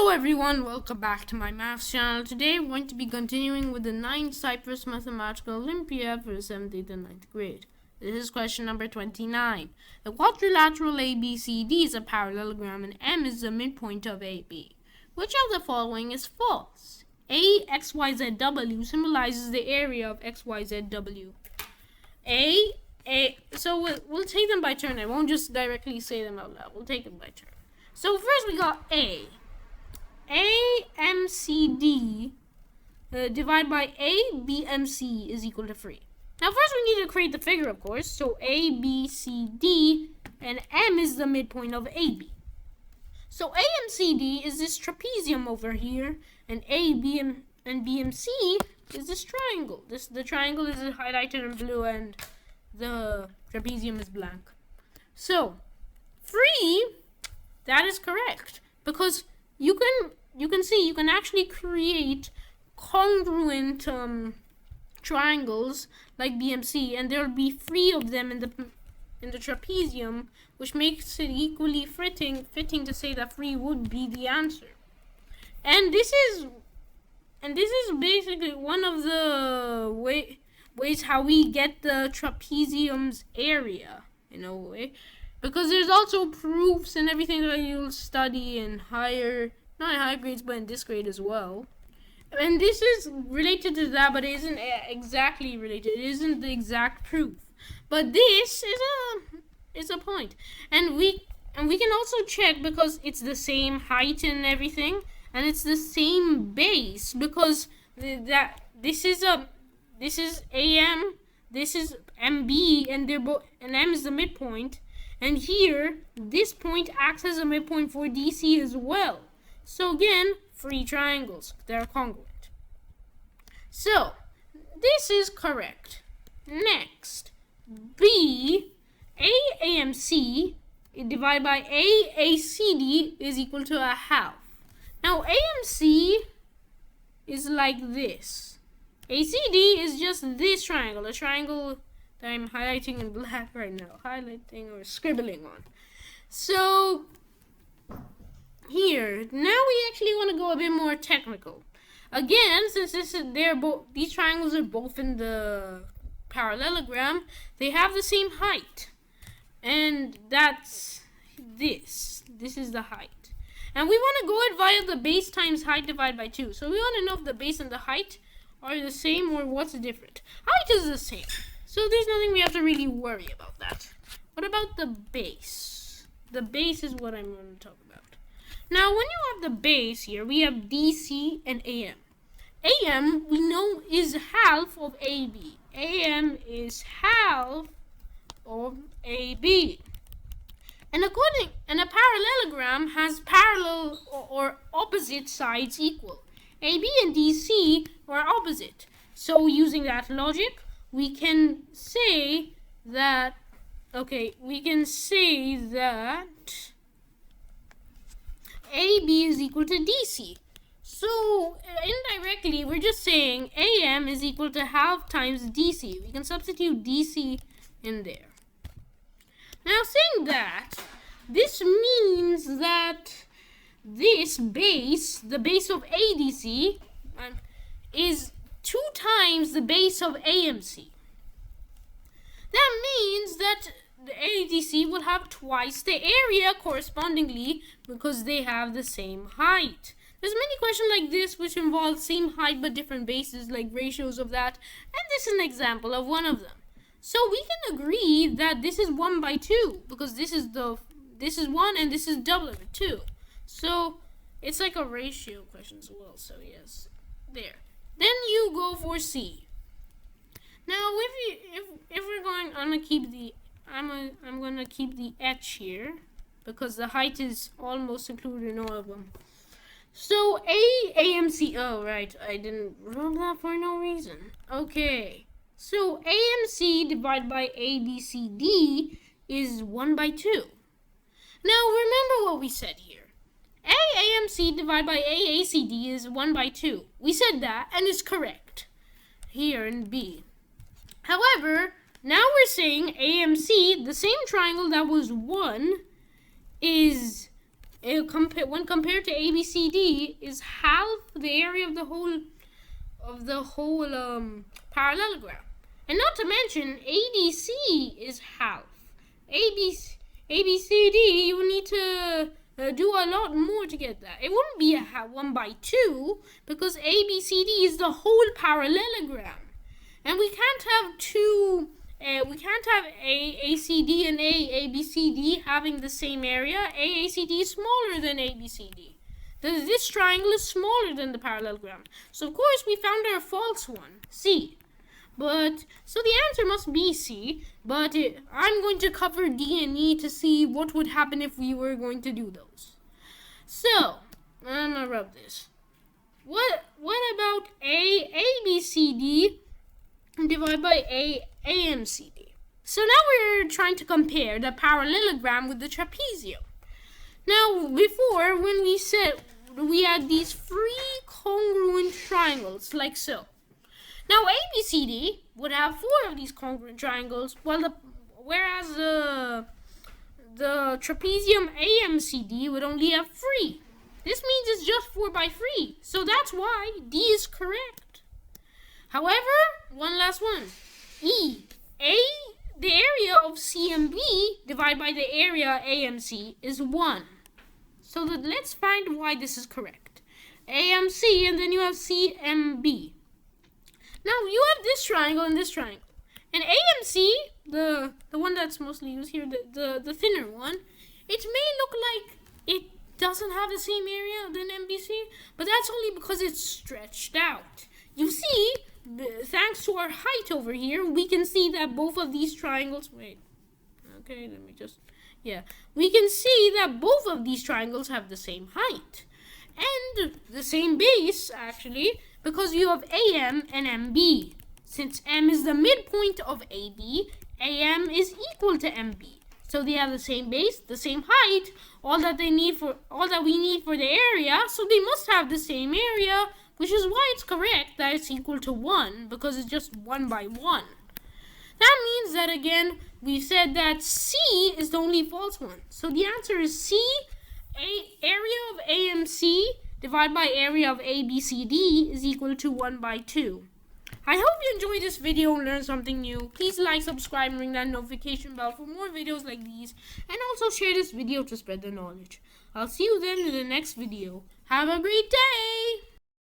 Hello everyone, welcome back to my maths channel. Today we're going to be continuing with the 9th Cyprus Mathematical Olympiad for the 7th, 8th and 9th grade. This is question number 29. The quadrilateral ABCD is a parallelogram and M is the midpoint of AB. Which of the following is false? A, XYZW symbolizes the area of XYZW. So we'll take them by turn. I won't just directly say them out loud. We'll take them by turn. So first we got A. AMCD divided by ABMC is equal to 3. Now first we need to create the figure, of course. So ABCD and M is the midpoint of AB. So AMCD is this trapezium over here, and ABM and BMC is this triangle. The triangle is highlighted in blue and the trapezium is blank. So 3, that is correct, because you can see you can actually create congruent triangles like BMC, and there'll be 3 of them in the trapezium, which makes it equally fitting to say that 3 would be the answer. And this is basically one of the ways how we get the trapezium's area in a way. Because there's also proofs and everything that you'll study in not in higher grades, but in this grade as well. And this is related to that, but it isn't exactly related. It isn't the exact proof. But this is a point. And we can also check because it's the same height and everything, and it's the same base because this is AM, this is MB, and and M is the midpoint. And here, this point acts as a midpoint for DC as well. So again, 3 triangles. They're congruent. So, this is correct. Next, B, AAMC divided by AACD is equal to a half. Now, AMC is like this. ACD is just this triangle, a triangle that I'm highlighting in black right now, highlighting or scribbling on. So here, now we actually want to go a bit more technical. Again, since these triangles are both in the parallelogram, they have the same height, and that's this. This is the height, and we want to go it via the base times height divided by 2. So we want to know if the base and the height are the same or what's different. Height is the same. So there's nothing we have to really worry about that. What about the base? The base is what I'm going to talk about. Now, when you have the base here, we have DC and AM. AM, we know, is half of AB. AM is half of AB. And a parallelogram has parallel or opposite sides equal. AB and DC are opposite. So using that logic, we can say that AB is equal to DC. So indirectly, we're just saying AM is equal to half times DC. We can substitute DC in there. Now, saying that, this means that this base, the base of ADC, is 2 times the base of AMC. That means that the ADC will have twice the area correspondingly because they have the same height. There's many questions like this which involve same height but different bases, like ratios of that, and this is an example of one of them. So we can agree that this is 1 by 2 because this is 1 and this is double of 2. So it's like a ratio question as well. So yes, there. Then you go for C. Now, if we're going, I'm gonna keep the H here because the height is almost included in all of them. So AMC. Oh right, I didn't rub that for no reason. Okay, so AMC divided by ABCD is 1 by 2. Now remember what we said here. AAMC divided by AACD is 1 by 2. We said that, and it's correct here in B. However, now we're saying AMC, the same triangle that was 1, is when compared to ABCD, is half the area of the whole parallelogram. And not to mention, ADC is half. ABCD, you need to do a lot more to get that. It wouldn't be a 1/2 because ABCD is the whole parallelogram. And we can't have AACD and ABCD having the same area. AACD is smaller than ABCD. This triangle is smaller than the parallelogram. So of course we found our false one, C. So the answer must be C, but I'm going to cover D and E to see what would happen if we were going to do those. So, I'm going to rub this. What about ABCD divided by AMCD? So now we're trying to compare the parallelogram with the trapezium. Now, before, when we said we had these three congruent triangles, like so. Now, ABCD would have 4 of these congruent triangles, whereas the trapezium AMCD would only have 3. This means it's just 4/3, so that's why D is correct. However, one last one. E. The area of CMB divided by the area AMC is 1. So let's find why this is correct. AMC, and then you have CMB. Now, you have this triangle and this triangle. And AMC, the one that's mostly used here, the thinner one, it may look like it doesn't have the same area than MBC, but that's only because it's stretched out. You see, thanks to our height over here, we can see that both of these triangles, we can see that both of these triangles have the same height. And the same base, actually, because you have AM and MB. Since M is the midpoint of AB, AM is equal to MB. So they have the same base, the same height, all that we need for the area, so they must have the same area, which is why it's correct that it's equal to 1, because it's just 1/1. That means that, again, we said that C is the only false one. So the answer is C, area of AMC divided by area of ABCD is equal to 1/2. I hope you enjoyed this video and learned something new. Please like, subscribe, and ring that notification bell for more videos like these. And also share this video to spread the knowledge. I'll see you then in the next video. Have a great day!